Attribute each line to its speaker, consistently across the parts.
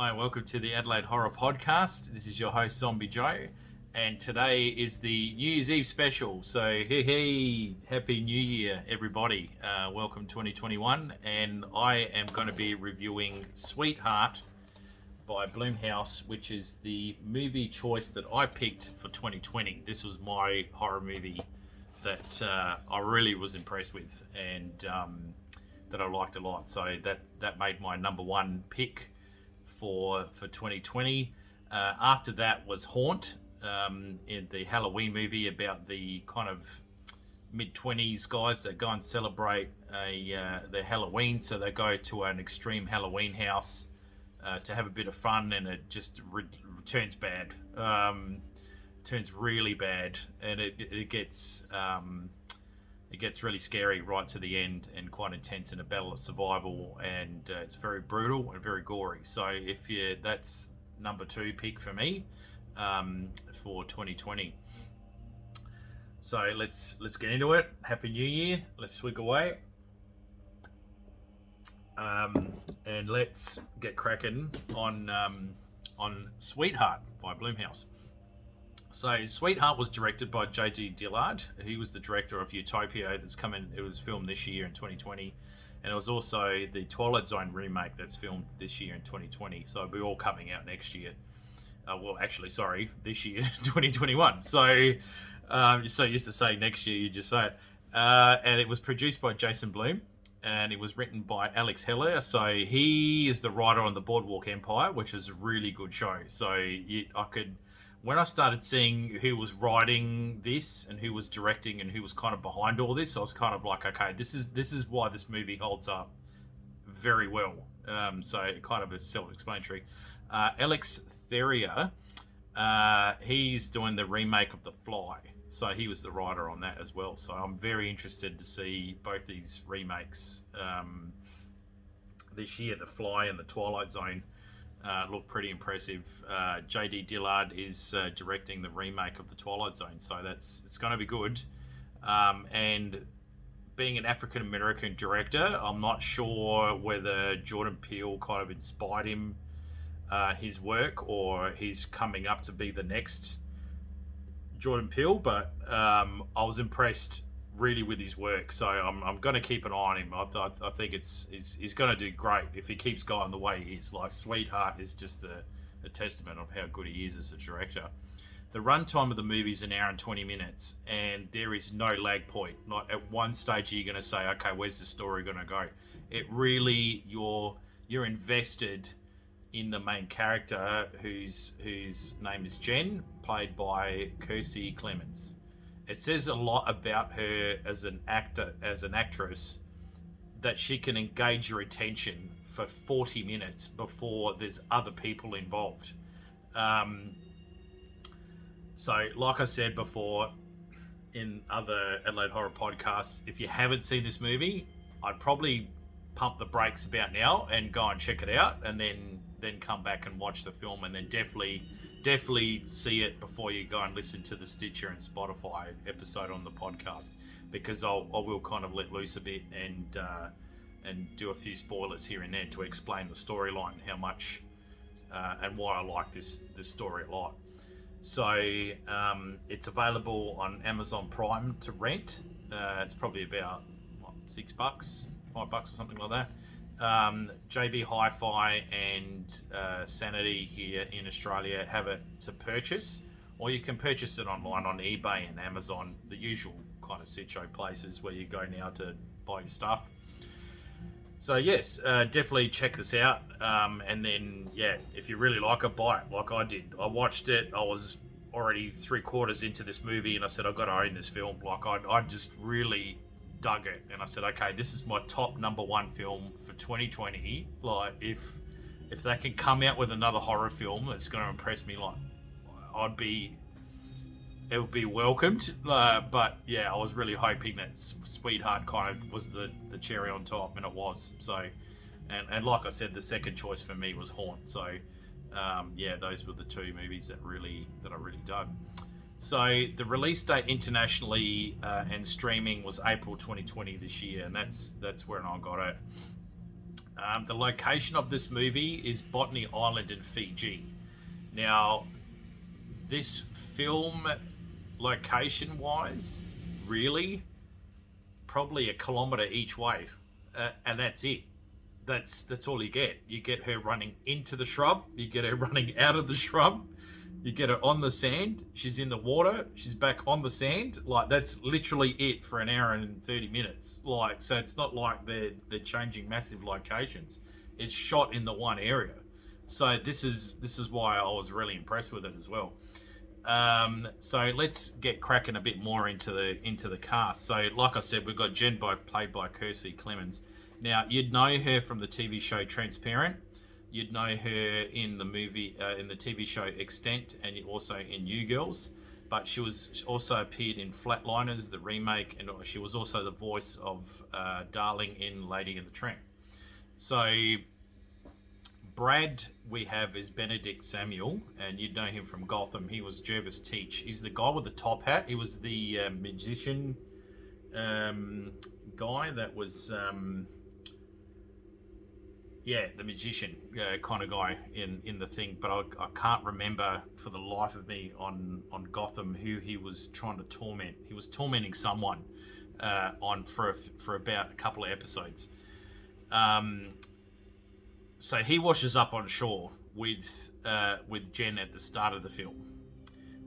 Speaker 1: Hi, welcome to the Adelaide Horror Podcast. This is your host, Zombie Joe, and today is the New Year's Eve special. So, hey, Happy New Year, everybody. Welcome 2021, and I am going to be reviewing Sweetheart by Blumhouse, which is the movie choice that I picked for 2020. This was my horror movie that I really was impressed with, and that I liked a lot. So that made my number one pick for 2020. After that was Haunt, in the Halloween movie about the kind of mid-20s guys that go and celebrate their Halloween. So they go to an extreme Halloween house to have a bit of fun, and it just turns bad. Turns really bad, and it gets really scary right to the end, and quite intense in a battle of survival, and it's very brutal and very gory. So that's number two pick for me for 2020. So let's get into it. Happy New Year. Let's swig away. And let's get cracking on Sweetheart by Blumhouse. So, Sweetheart was directed by J.D. Dillard. He was the director of Utopia that's coming. It was filmed this year in 2020, and it was also the Twilight Zone remake that's filmed this year in 2020. So it'll be all coming out next year. This year, 2021. So, you're so used to saying next year, you just say it. And it was produced by Jason Blum, and it was written by Alex Heller. So he is the writer on The Boardwalk Empire, which is a really good show. So when I started seeing who was writing this and who was directing and who was kind of behind all this, I was kind of like, okay, this is why this movie holds up very well. So kind of a self-explanatory. Alex Theria, he's doing the remake of The Fly. So he was the writer on that as well. So I'm very interested to see both these remakes this year. The Fly and the Twilight Zone look pretty impressive. J.D. Dillard is directing the remake of the Twilight Zone, so it's going to be good. And being an African American director, I'm not sure whether Jordan Peele kind of inspired him, his work, or he's coming up to be the next Jordan Peele. But I was impressed really with his work, so I'm going to keep an eye on him. I think he's going to do great if he keeps going the way he is. Like, Sweetheart is just a testament of how good he is as a director. The runtime of the movie is an hour and 20 minutes, and there is no lag point. Not at one stage are you going to say, okay, where's the story going to go? It really, you're invested in the main character, whose name is Jen, played by Kiersey Clemons. It says a lot about her as an actress, that she can engage your attention for 40 minutes before there's other people involved. So, like I said before in other Adelaide Horror podcasts, if you haven't seen this movie, I'd probably pump the brakes about now and go and check it out, and then come back and watch the film, and then definitely see it before you go and listen to the Stitcher and Spotify episode on the podcast, because I will kind of let loose a bit and do a few spoilers here and there to explain the storyline, how much and why I like this story a lot. So it's available on Amazon Prime to rent. It's probably about $6, $5 or something like that. JB Hi-Fi and Sanity here in Australia have it to purchase, or you can purchase it online on eBay and Amazon, the usual kind of sit-show places where you go now to buy your stuff. So yes, definitely check this out, and then if you really like it, buy it like I did. I watched it, I was already 3/4 into this movie, and I said, I've got to own this film. Like, I just really dug it, and I said, okay, this is my top number one film for 2020. Like, if they can come out with another horror film that's going to impress me, like, it would be welcomed. But yeah, I was really hoping that Sweetheart kind of was the cherry on top, and it was. So, and like I said, the second choice for me was Haunt. So those were the two movies that I really dug. So the release date internationally and streaming was April 2020 this year, and that's when I got it. The location of this movie is Botany Island in Fiji. Now, this film, location-wise, really, probably a kilometre each way, and that's it. That's all you get. You get her running into the shrub. You get her running out of the shrub. You get her on the sand. She's in the water. She's back on the sand. Like, that's literally it for an hour and 30 minutes. Like, so it's not like they're changing massive locations. It's shot in the one area. So this is why I was really impressed with it as well. So let's get cracking a bit more into the cast. So like I said, we've got Jen played by Kirstie Clemens. Now, you'd know her from the TV show Transparent. You'd know her in the movie, in the TV show Extent, and also in New Girls. But she also appeared in Flatliners, the remake, and she was also the voice of Darling in Lady and the Tramp. So Brad we have is Benedict Samuel, and you'd know him from Gotham. He was Jervis Teach. He's the guy with the top hat. He was the magician guy that was... the magician kind of guy in the thing, but I can't remember for the life of me on Gotham who he was trying to torment. He was tormenting someone for about a couple of episodes. So he washes up on shore with Jen at the start of the film,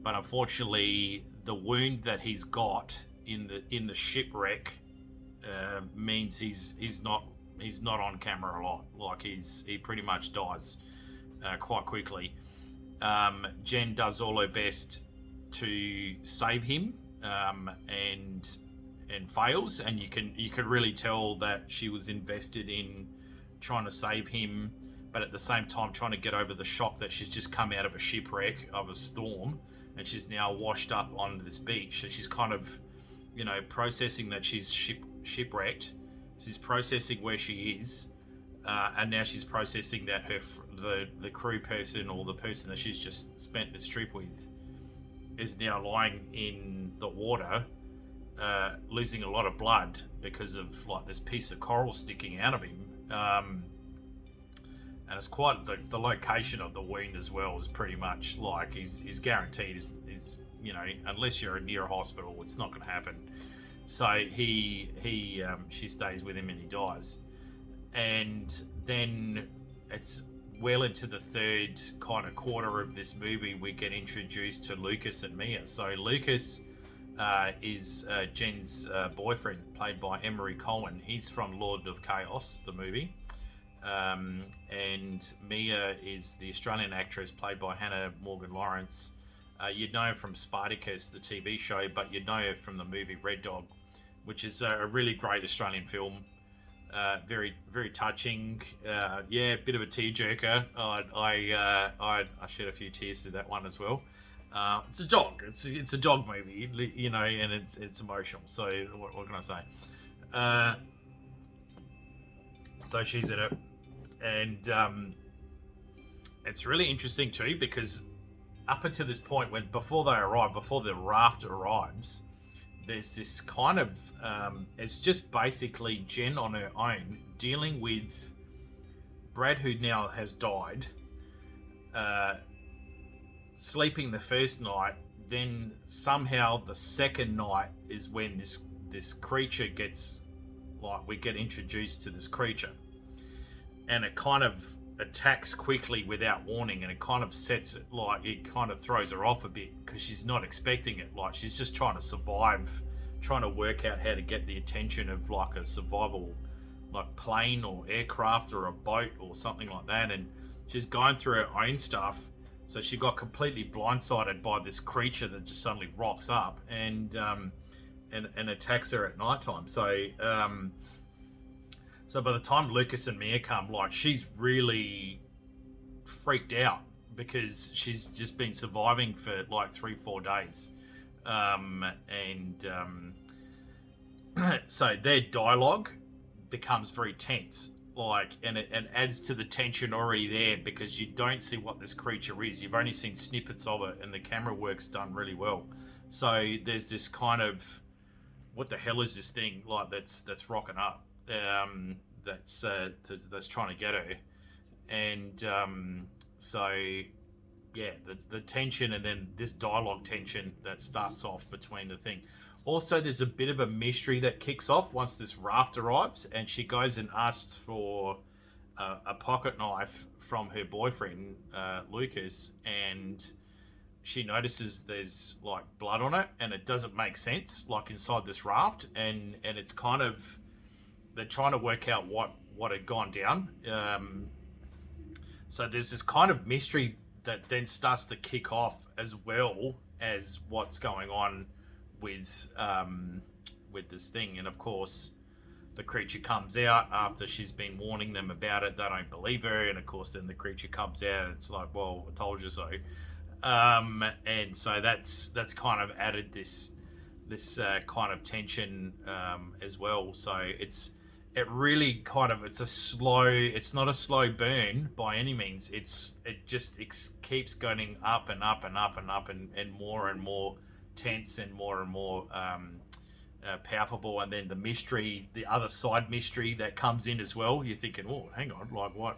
Speaker 1: but unfortunately, the wound that he's got in the shipwreck means he's not on camera a lot. Like, he pretty much dies quite quickly. Jen does all her best to save him, and fails, and you can really tell that she was invested in trying to save him, but at the same time trying to get over the shock that she's just come out of a shipwreck of a storm, and she's now washed up on this beach. So she's kind of, processing that she's shipwrecked. She's processing where she is, and now she's processing that the crew person, or the person that she's just spent this trip with, is now lying in the water, losing a lot of blood because of like this piece of coral sticking out of him, and it's quite the location of the wound as well is pretty much like he's guaranteed is unless you're near a hospital, it's not going to happen. So she stays with him and he dies. And then it's well into the third kind of quarter of this movie, we get introduced to Lucas and Mia. So Lucas is Jen's boyfriend, played by Emery Cohen. He's from Lord of Chaos, the movie. And Mia is the Australian actress played by Hannah Morgan Lawrence. You'd know her from Spartacus, the TV show, but you'd know her from the movie Red Dog, which is a really great Australian film. Very, very touching. A bit of a tearjerker. I shed a few tears through that one as well. It's a dog. It's a dog movie, and it's emotional. So what can I say? So she's in it, and it's really interesting too, because up until this point, before the raft arrives, there's this kind of it's just basically Jen on her own dealing with Brad, who now has died, sleeping the first night. Then somehow the second night is when this creature gets, like, we get introduced to this creature, and it kind of attacks quickly without warning, and it kind of sets it, like, it kind of throws her off a bit because she's not expecting it. Like, she's just trying to survive, trying to work out how to get the attention of like a survival, like plane or aircraft or a boat or something like that, and she's going through her own stuff. So she got completely blindsided by this creature that just suddenly rocks up and attacks her at nighttime. So by the time Lucas and Mia come, like, she's really freaked out because she's just been surviving for like 3-4 days. So their dialogue becomes very tense, like, and it adds to the tension already there, because you don't see what this creature is. You've only seen snippets of it, and the camera work's done really well. So there's this kind of, what the hell is this thing, like, that's rocking up? that's trying to get her, and so yeah, the tension, and then this dialogue tension that starts off between the thing. Also, there's a bit of a mystery that kicks off once this raft arrives, and she goes and asks for a pocket knife from her boyfriend Lucas, and she notices there's like blood on it, and it doesn't make sense, like inside this raft, and it's kind of, they're trying to work out what had gone down. So there's this kind of mystery that then starts to kick off, as well as what's going on with this thing. And of course, the creature comes out after she's been warning them about it. They don't believe her, and of course, then the creature comes out, and it's like, well, I told you so. And so that's kind of added this kind of tension as well. So it really kind of, it's not a slow burn by any means. It keeps going up and up and up and up, and more tense, and more palpable. And then the mystery, the other side mystery that comes in as well, you're thinking, oh, hang on, like what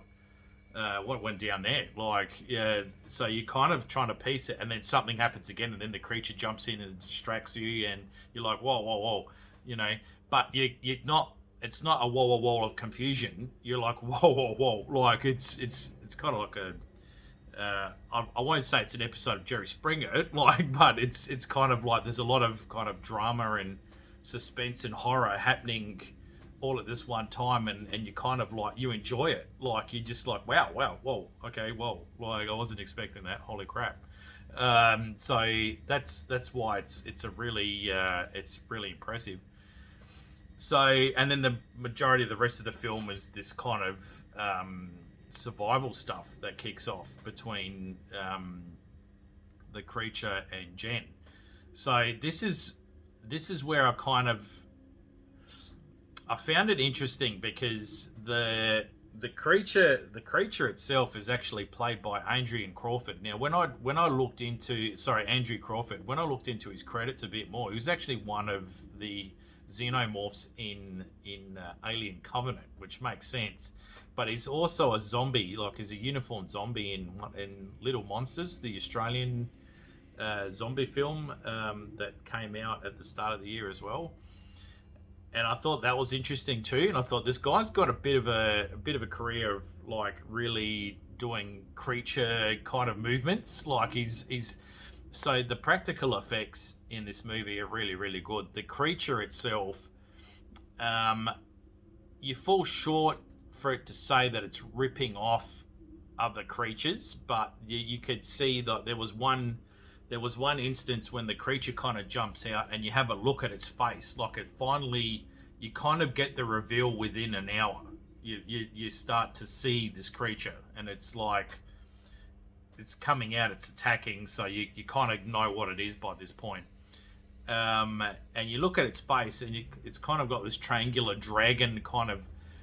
Speaker 1: went down there? Like, yeah, so you're kind of trying to piece it, and then something happens again, and then the creature jumps in and distracts you, and you're like, whoa, but you're not, it's not a wall of confusion. You're like, whoa, like it's kind of like I won't say it's an episode of Jerry Springer, like, but it's kind of like there's a lot of kind of drama and suspense and horror happening all at this one time, and you kind of like, you enjoy it, like you're just like, wow, whoa, okay, whoa, like I wasn't expecting that, holy crap. So that's why it's really impressive. So, and then the majority of the rest of the film is this kind of survival stuff that kicks off between the creature and Jen. So this is where I found it interesting, because the creature itself is actually played by Andrew Crawford. Now, when I looked into Andrew Crawford, when I looked into his credits a bit more, he was actually one of the xenomorphs in Alien Covenant, which makes sense. But he's also a zombie, like he's a uniformed zombie in Little Monsters, the Australian zombie film that came out at the start of the year as well. And I thought that was interesting too. And I thought, this guy's got a bit of a career of like really doing creature kind of movements. Like he's so the practical effects in this movie are really, really good. The creature itself, you fall short for it to say that it's ripping off other creatures, but you could see that there was one instance when the creature kind of jumps out, and you have a look at its face, like it finally, you kind of get the reveal within an hour. You start to see this creature, and it's like, it's coming out, it's attacking, so you kind of know what it is by this point. And you look at its face, and it's kind of got this triangular dragon kind of,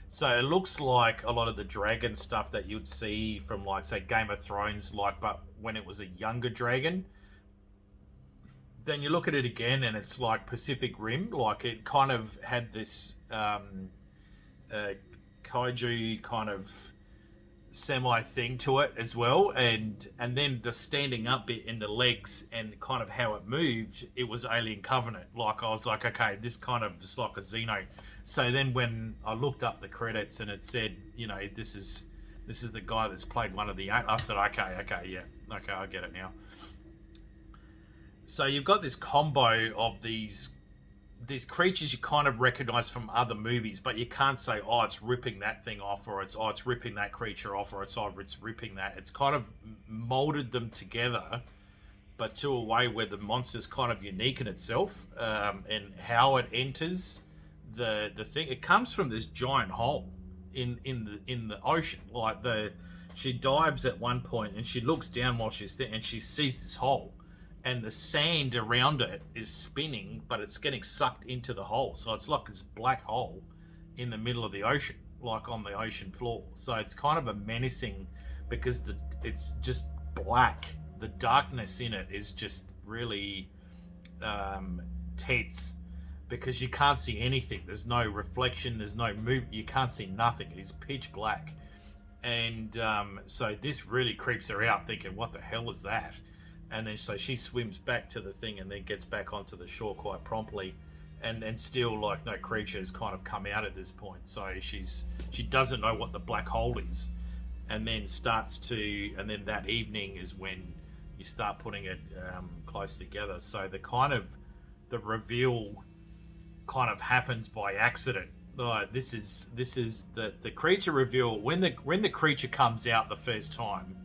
Speaker 1: so it looks like a lot of the dragon stuff that you'd see from, like, say, Game of Thrones, like, but when it was a younger dragon. Then you look at it again, and it's like Pacific Rim, like it kind of had this kaiju kind of semi thing to it as well, and then the standing up bit in the legs and kind of how it moved, it was Alien Covenant. Like I was like, okay, this kind of is like a Xeno. So then when I looked up the credits and it said, this is the guy that's played one of the, I thought, okay, yeah, okay, I get it now. So you've got this combo of these creatures you kind of recognize from other movies, but you can't say, oh, it's ripping that thing off, or it's ripping that creature off, or it's ripping that. It's kind of molded them together, but to a way where the monster's kind of unique in itself, and how it enters the thing. It comes from this giant hole in the ocean. Like she dives at one point and she looks down while she's there, and she sees this hole. And the sand around it is spinning, but it's getting sucked into the hole. So it's like this black hole in the middle of the ocean, like on the ocean floor. So it's kind of a menacing, because it's just black. The darkness in it is just really tense, because you can't see anything. There's no reflection, there's no movement, you can't see nothing. It's pitch black. And so this really creeps her out, thinking, what the hell is that? And then so she swims back to the thing and then gets back onto the shore quite promptly. And still, like, no creature has kind of come out at this point. So she doesn't know what the black hole is. And then and then that evening is when you start putting it close together. So the reveal kind of happens by accident. This is the creature reveal. When the creature comes out the first time,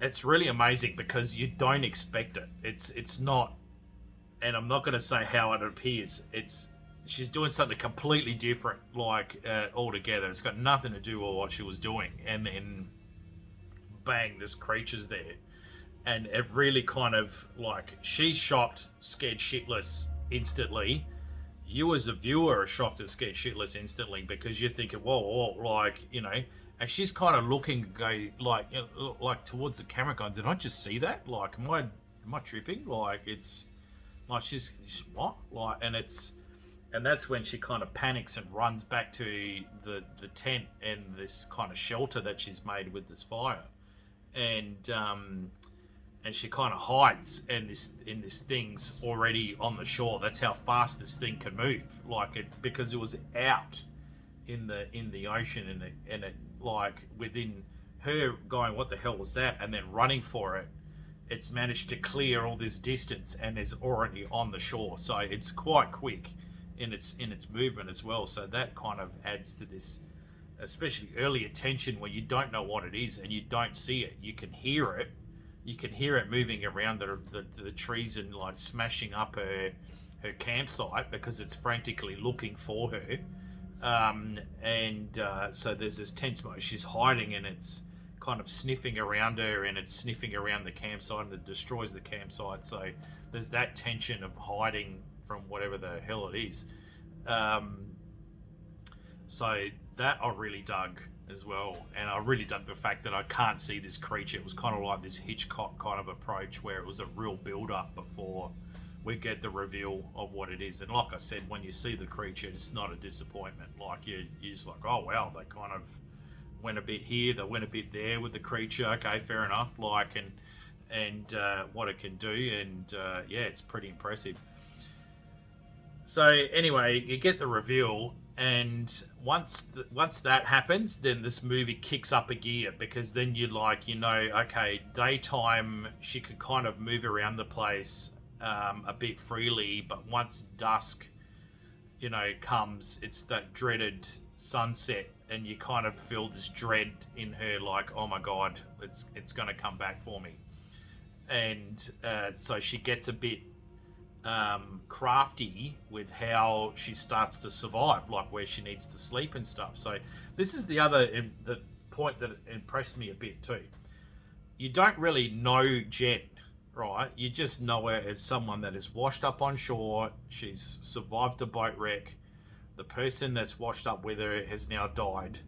Speaker 1: it's really amazing because you don't expect it. It's not, and I'm not going to say how it appears. She's doing something completely different, like altogether. It's got nothing to do with what she was doing, and then bang, this creature's there, and it really kind of, like, she's shocked, scared shitless instantly. You as a viewer are shocked and scared shitless instantly because you're thinking, whoa, like, you know, and she's kind of looking, like, you know, like towards the camera, going, did I just see that? Like, am I tripping? Like, it's like she's what? Like, and that's when she kind of panics and runs back to the tent and this kind of shelter that she's made with this fire, and she kind of hides, and this thing's already on the shore. That's how fast this thing can move, because it was out in the ocean, and it like within her going, what the hell was that, and then running for it, it's managed to clear all this distance and is already on the shore. So it's quite quick in its movement as well. So that kind of adds to this, especially early attention where you don't know what it is and you don't see it. You can hear it. You can hear it moving around the trees and like smashing up her campsite because it's frantically looking for her. So there's this tense mode. She's hiding and it's kind of sniffing around her, and it's sniffing around the campsite, and it destroys the campsite. So there's that tension of hiding from whatever the hell it is. So that I really dug as well, and I really dug the fact that I can't see this creature. It was kind of like this Hitchcock kind of approach where it was a real build-up before we get the reveal of what it is. And like I said, when you see the creature, it's not a disappointment. Like you're just like, oh wow, they kind of went a bit here, they went a bit there with the creature. Okay, fair enough. Like, and what it can do, and yeah, it's pretty impressive. So anyway, you get the reveal, and once that happens, then this movie kicks up a gear, because then you're like, you know, okay, daytime she could kind of move around the place a bit freely, but once dusk, you know, comes, it's that dreaded sunset, and you kind of feel this dread in her, like, oh my god, it's going to come back for me. And so she gets a bit crafty with how she starts to survive, like where she needs to sleep and stuff. So this is the point that impressed me a bit too. You don't really know Jen, right? You just know her as someone that is washed up on shore. She's survived a boat wreck. The person that's washed up with her has now died.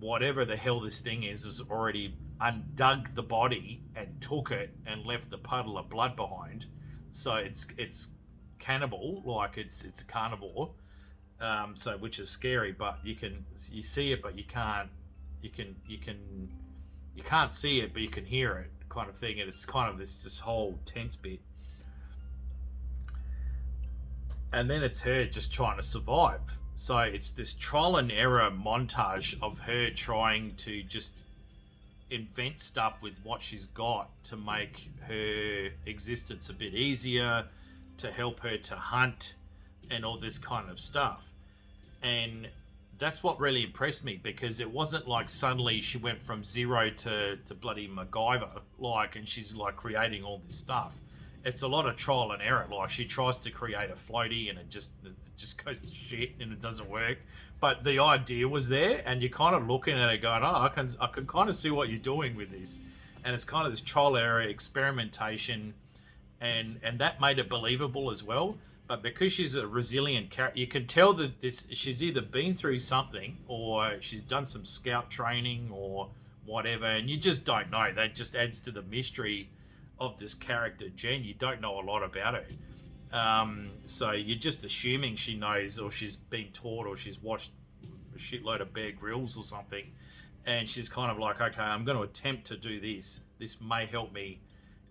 Speaker 1: Whatever the hell this thing is has already undug the body and took it and left the puddle of blood behind. So it's cannibal, like it's a carnivore. So which is scary, but you see it, but you can't see it, but you can hear it, kind of thing. And it's kind of this whole tense bit. And then it's her just trying to survive. So it's this trial and error montage of her trying to just invent stuff with what she's got to make her existence a bit easier, to help her to hunt and all this kind of stuff. And that's what really impressed me, because it wasn't like suddenly she went from zero to bloody MacGyver, like, and she's like creating all this stuff. It's a lot of trial and error. Like, she tries to create a floaty and it just goes to shit and it doesn't work. But the idea was there, and you're kind of looking at it going, oh, I can kind of see what you're doing with this. And it's kind of this trial error experimentation, and that made it believable as well. But because she's a resilient character, you can tell that she's either been through something, or she's done some scout training or whatever, and you just don't know. That just adds to the mystery of this character, Jen. You don't know a lot about her. So you're just assuming she knows, or she's been taught, or she's watched a shitload of Bear Grylls or something, and she's kind of like, okay, I'm going to attempt to do this. This may help me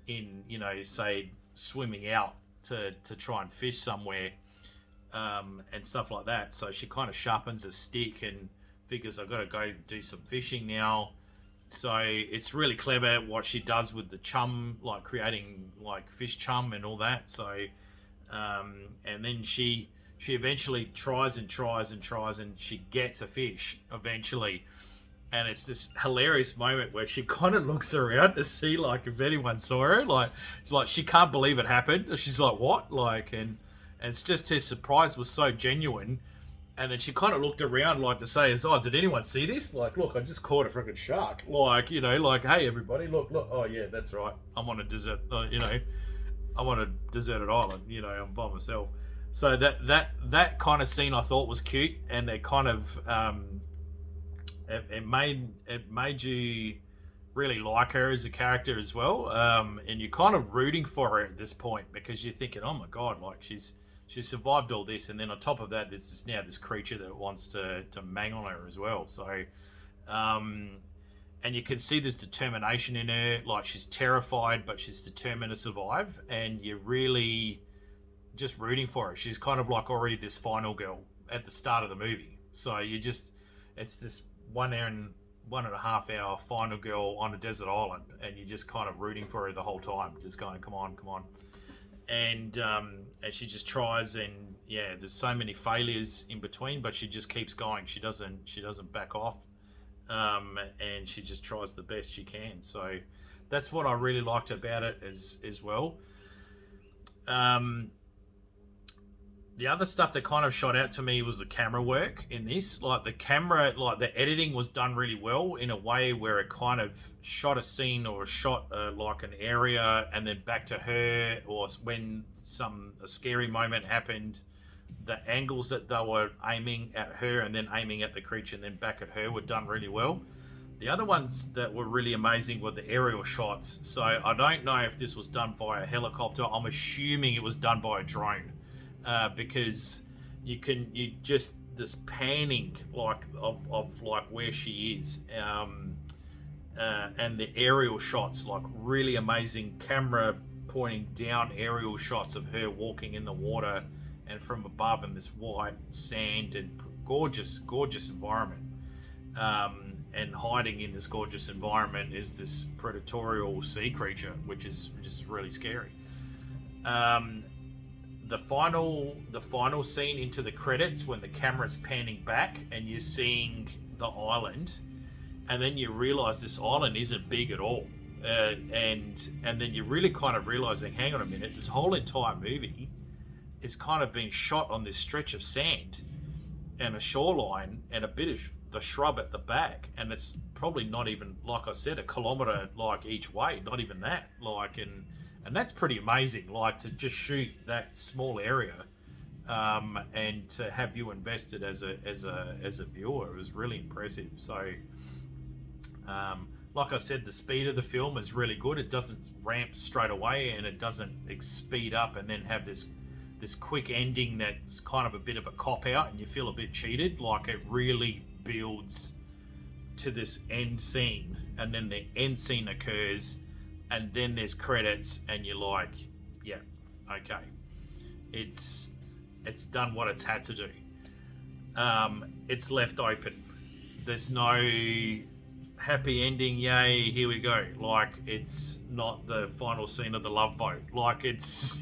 Speaker 1: in, say, swimming out to try and fish somewhere, and stuff like that. So she kind of sharpens a stick and figures, I've got to go do some fishing now. So it's really clever what she does with the chum, like creating like fish chum and all that. So and then she eventually tries and tries and tries, and she gets a fish eventually. And it's this hilarious moment where she kind of looks around to see like if anyone saw her, like she can't believe it happened. She's like, what? Like, and it's just her surprise was so genuine. And then she kind of looked around like to say, oh, did anyone see this? Like, look, I just caught a freaking shark. Like, like, hey, everybody, look. Oh, yeah, that's right. I'm on a desert, I'm on a deserted island. I'm by myself. So that kind of scene I thought was cute, and it kind of it made you really like her as a character as well. And you're kind of rooting for her at this point because you're thinking, oh my god, like she survived all this, and then on top of that, there's now this creature that wants to mang on her as well. So, and you can see this determination in her. Like, she's terrified, but she's determined to survive, and you're really just rooting for her. She's kind of like already this final girl at the start of the movie. So it's this 1.5 hour final girl on a desert island, and you're just kind of rooting for her the whole time, just going, come on. And she just tries, and yeah, there's so many failures in between, but she just keeps going. She doesn't back off, and she just tries the best she can. So that's what I really liked about it as well. The other stuff that kind of shot out to me was the camera work in this. Like the editing was done really well in a way where it kind of shot a scene or shot like an area and then back to her, or when a scary moment happened, the angles that they were aiming at her and then aiming at the creature and then back at her were done really well. The other ones that were really amazing were the aerial shots. So I don't know if this was done by a helicopter. I'm assuming it was done by a drone. Because this panning like of like where she is, and the aerial shots, like really amazing camera pointing down aerial shots of her walking in the water and from above in this white sand and gorgeous environment, and hiding in this gorgeous environment is this predatorial sea creature, which is just really scary. The final scene into the credits, when the camera's panning back and you're seeing the island, and then you realize this island isn't big at all, and then you're really kind of realizing, hang on a minute, this whole entire movie is kind of being shot on this stretch of sand and a shoreline and a bit of the shrub at the back, and it's probably not even, like I said, a kilometer like each way, not even that, like, and that's pretty amazing, like, to just shoot that small area, and to have you invested as a viewer. It was really impressive. So, like I said, the speed of the film is really good. It doesn't ramp straight away, and it doesn't speed up and then have this quick ending that's kind of a bit of a cop out, and you feel a bit cheated. Like, it really builds to this end scene, and then the end scene occurs. And then there's credits, and you're like, yeah, okay. It's done what it's had to do. It's left open. There's no happy ending, yay, here we go. Like, it's not the final scene of The Love Boat. Like, it's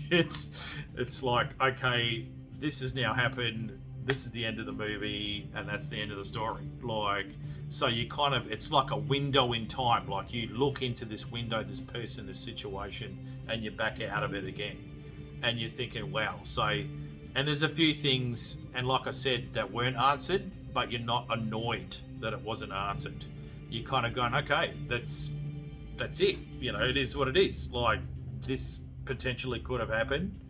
Speaker 1: like, okay, this has now happened. This is the end of the movie, and that's the end of the story. Like, so you kind of, it's like a window in time. Like, you look into this window, this person, this situation, and you're back out of it again. And you're thinking, wow. So, and there's a few things, and like I said, that weren't answered, but you're not annoyed that it wasn't answered. You're kind of going, okay, that's it. It is what it is. Like, this potentially could have happened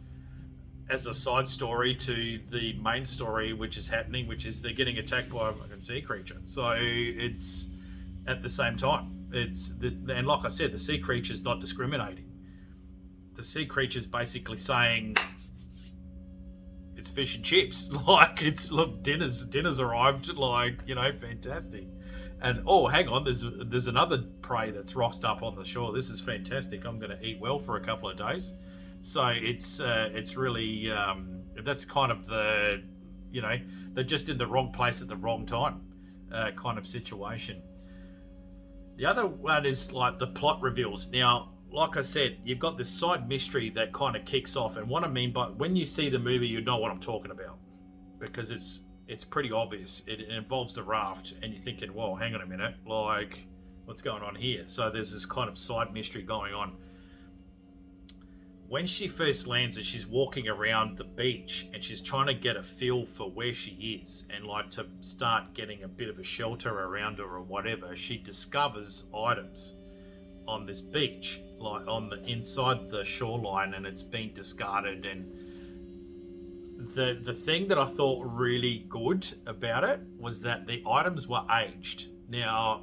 Speaker 1: as a side story to the main story, which is happening, which is they're getting attacked by a fucking sea creature. So it's at the same time, and like I said, the sea creature's not discriminating. The sea creature's basically saying, it's fish and chips. Like, it's, look, dinner's arrived. Like, you know, fantastic. And oh, hang on, there's another prey that's rocked up on the shore. This is fantastic. I'm going to eat well for a couple of days. So it's really that's kind of the, you know, they're just in the wrong place at the wrong time kind of situation. The other one is like the plot reveals. Now, like I said, you've got this side mystery that kind of kicks off, and what I mean by, when you see the movie, you know what I'm talking about, because it's pretty obvious. It involves the raft, and you're thinking, "Whoa, hang on a minute, like, what's going on here?" So there's this kind of side mystery going on. When she first lands and she's walking around the beach and she's trying to get a feel for where she is and like to start getting a bit of a shelter around her or whatever, she discovers items on this beach, like on the inside the shoreline, and it's been discarded. And the thing that I thought really good about it was that the items were aged. Now,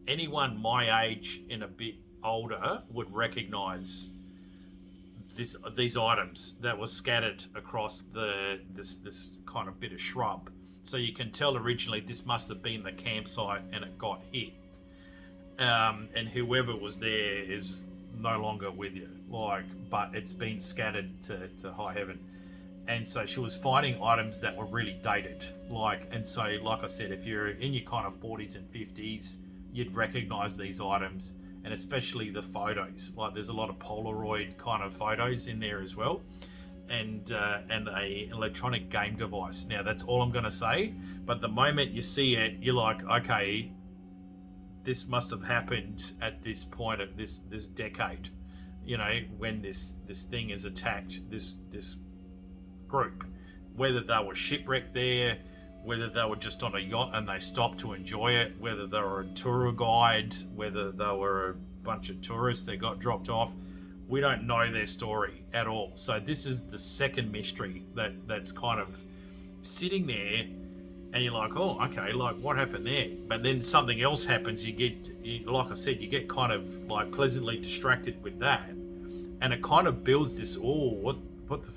Speaker 1: anyone my age and a bit older would recognize these items that were scattered across this kind of bit of shrub. So you can tell originally this must have been the campsite and it got hit. And whoever was there is no longer with you. Like, but it's been scattered to high heaven. And so she was finding items that were really dated. Like, and so, like I said, if you're in your kind of 40s and 50s, you'd recognize these items. And especially the photos, like there's a lot of Polaroid kind of photos in there as well, and a electronic game device. Now that's all I'm going to say, but the moment you see it, you're like, okay, this must have happened at this point of this decade, you know, when this thing is attacked, this group, whether they were shipwrecked there, whether they were just on a yacht and they stopped to enjoy it, whether they were a tour guide, whether they were a bunch of tourists that got dropped off. We don't know their story at all. So this is the second mystery that's kind of sitting there, and you're like, oh, okay, like what happened there? But then something else happens. Like I said, you get kind of like pleasantly distracted with that, and it kind of builds this, oh, what the,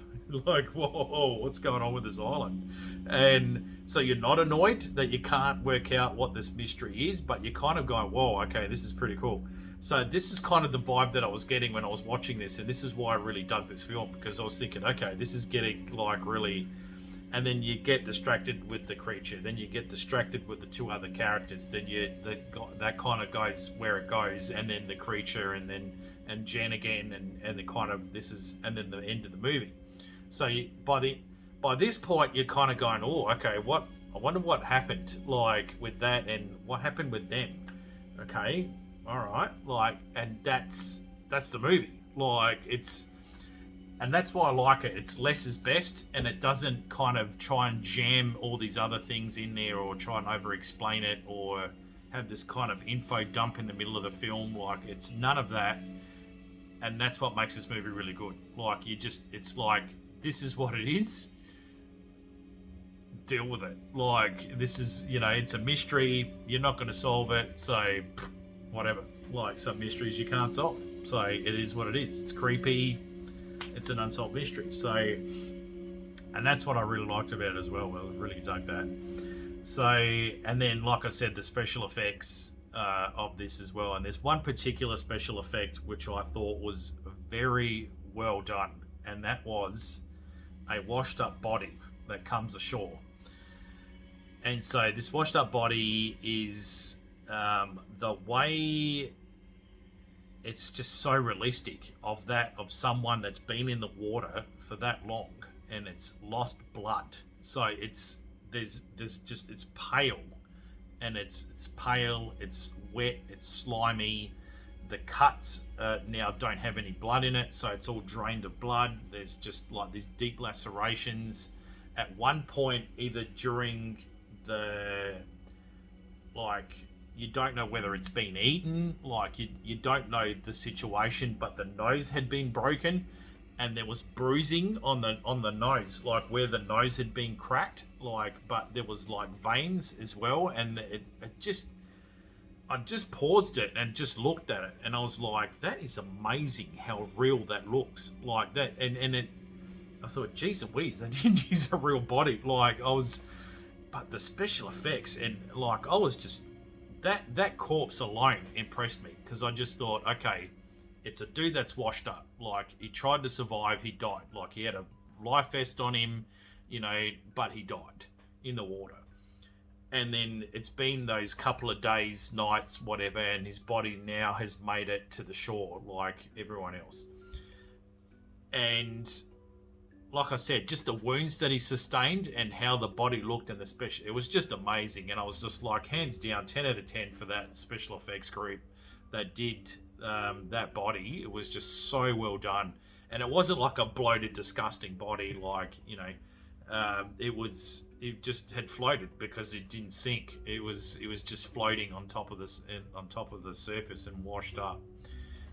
Speaker 1: like, whoa, what's going on with this island? And so you're not annoyed that you can't work out what this mystery is, but you're kind of going, whoa, okay, this is pretty cool. So this is kind of the vibe that I was getting when I was watching this, and this is why I really dug this film, because I was thinking, okay, this is getting like really, and then you get distracted with the creature, then you get distracted with the two other characters, then that kind of goes where it goes, and then the creature, and Jen again, and the kind of and then the end of the movie. So by this point, you're kind of going, oh, okay, I wonder what happened, like, with that, and what happened with them. Okay, all right, like, and that's the movie. Like, and that's why I like it. It's less is best, and it doesn't kind of try and jam all these other things in there, or try and over-explain it, or have this kind of info dump in the middle of the film. Like, it's none of that, and that's what makes this movie really good. Like, it's like, this is what it is. Deal with it. Like, this is, you know, it's a mystery. You're not going to solve it. So, whatever. Like, some mysteries you can't solve. So, it is what it is. It's creepy. It's an unsolved mystery. So, and that's what I really liked about it as well. I really dug that. So, and then, like I said, the special effects of this as well. And there's one particular special effect which I thought was very well done. And that was a washed up body that comes ashore. And so this washed up body is the way it's just so realistic of someone that's been in the water for that long and it's lost blood. So it's pale, and it's pale, it's wet, it's slimy. The cuts now don't have any blood in it, so it's all drained of blood. There's just like these deep lacerations. At one point, either during you don't know whether it's been eaten, like you don't know the situation, but the nose had been broken, and there was bruising on the nose, like where the nose had been cracked, like, but there was like veins as well, and I just paused it and just looked at it, and I was like, that is amazing how real that looks. Like that, and it, I thought, geez Louise, they didn't use a real body. Like, but the special effects, and like, I was just, that corpse alone impressed me, because I just thought, okay, it's a dude that's washed up. Like, he tried to survive, he died. Like, he had a life vest on him, but he died in the water. And then it's been those couple of days, nights, whatever, and his body now has made it to the shore like everyone else. And like I said, just the wounds that he sustained and how the body looked, and the special, it was just amazing. And I was just like, hands down, 10 out of 10 for that special effects group that did that body. It was just so well done. And it wasn't like a bloated, disgusting body, like, it just had floated because it didn't sink. It was just floating on top of the surface and washed up,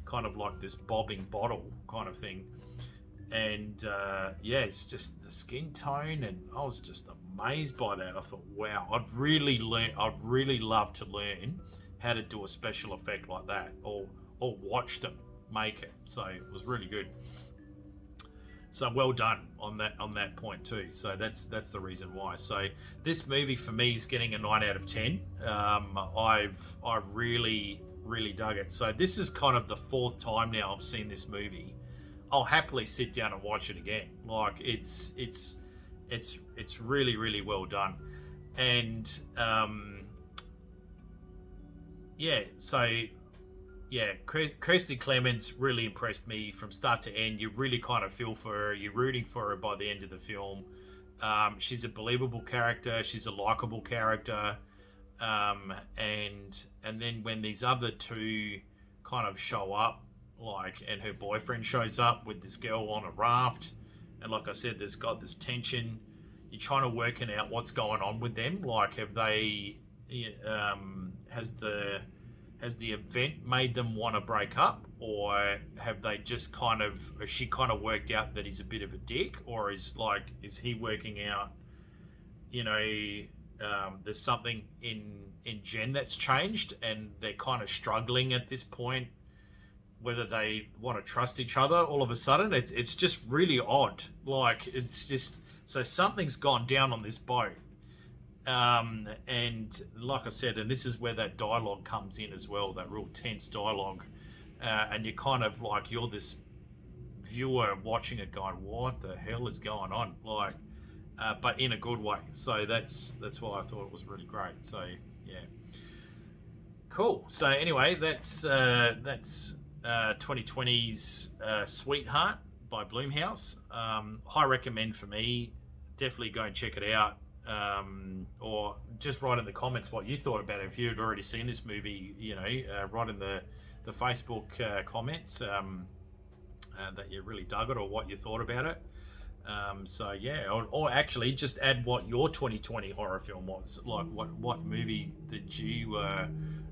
Speaker 1: kind of like this bobbing bottle kind of thing. And it's just the skin tone, and I was just amazed by that. I thought, wow, I'd really love to learn how to do a special effect like that, or watch them make it. So it was really good. So well done on that point too. So that's the reason why. So this movie for me is getting a 9 out of 10. I really dug it. So this is kind of the 4th time now I've seen this movie. I'll happily sit down and watch it again. Like, it's really well done. And Kirsty Clements really impressed me from start to end. You really kind of feel for her. You're rooting for her by the end of the film. She's a believable character. She's a likable character. And then when these other two kind of show up, like, and her boyfriend shows up with this girl on a raft, and like I said, there's got this tension. You're trying to work out what's going on with them. Like, have they, has the event made them want to break up, or have they just has she kind of worked out that he's a bit of a dick, or is he working out, there's something in Jen that's changed, and they're kind of struggling at this point whether they want to trust each other all of a sudden. It's just really odd. Like, it's just, so something's gone down on this boat. And like I said, and this is where that dialogue comes in as well, that real tense dialogue. And you're kind of like, you're this viewer watching it going, what the hell is going on? Like, but in a good way. So that's why I thought it was really great. So yeah, cool. So anyway, that's 2020's Sweetheart by Blumhouse. High recommend for me. Definitely go and check it out. Or just write in the comments what you thought about it. If you'd already seen this movie, write in the Facebook comments that you really dug it, or what you thought about it. So yeah, or actually just add what your 2020 horror film was. Like, what movie did you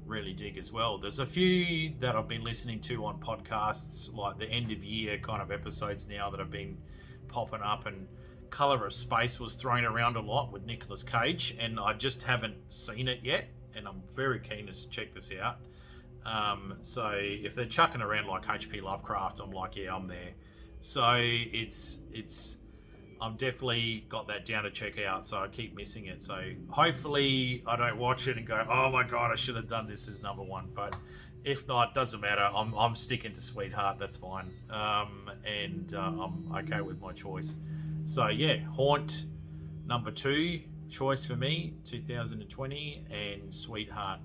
Speaker 1: really dig as well? There's a few that I've been listening to on podcasts, like the end of year kind of episodes now, that have been popping up, and Colour of Space was thrown around a lot with Nicolas Cage, and I just haven't seen it yet, and I'm very keen to check this out. So if they're chucking around like H.P. Lovecraft, I'm like, yeah, I'm there. So I'm definitely got that down to check out, so I keep missing it. So hopefully I don't watch it and go, oh my god, I should have done this as number one. But if not, doesn't matter. I'm sticking to Sweetheart. That's fine. And I'm okay with my choice. So yeah, Haunt, number 2 choice for me, 2020, and Sweetheart,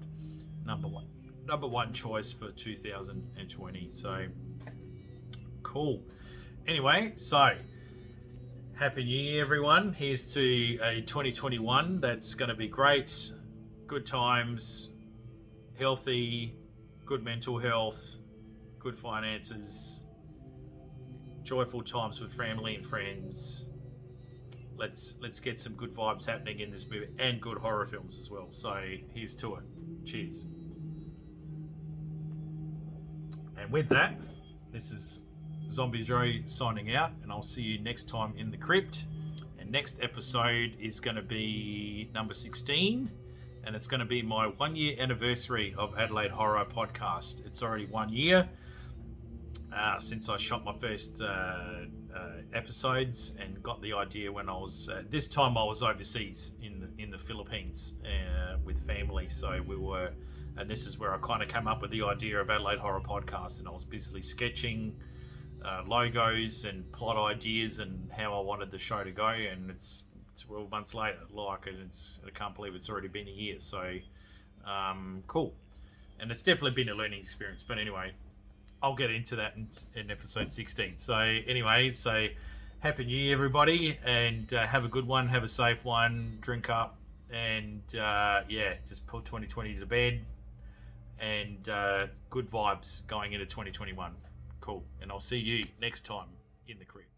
Speaker 1: number one choice for 2020. So cool. Anyway, so Happy New Year, everyone. Here's to a 2021 that's going to be great. Good times, healthy, good mental health, good finances, joyful times with family and friends. Let's get some good vibes happening in this movie, and good horror films as well. So here's to it. Cheers. And with that, this is Zombie Joe signing out, and I'll see you next time in the crypt. And next episode is going to be number 16, and it's going to be my 1 year anniversary of Adelaide Horror Podcast. It's already 1 year since I shot my first episodes, and got the idea when I was this time I was overseas in the Philippines with family. So we were, and this is where I kind of came up with the idea of Adelaide Horror Podcast, and I was busily sketching logos and plot ideas and how I wanted the show to go, and it's 12 months later, I can't believe it's already been a year. So cool, and it's definitely been a learning experience. But anyway, I'll get into that in episode 16. So anyway, happy New Year, everybody, and have a good one, have a safe one, drink up, and just put 2020 to bed, and good vibes going into 2021. Cool, and I'll see you next time in the crypt.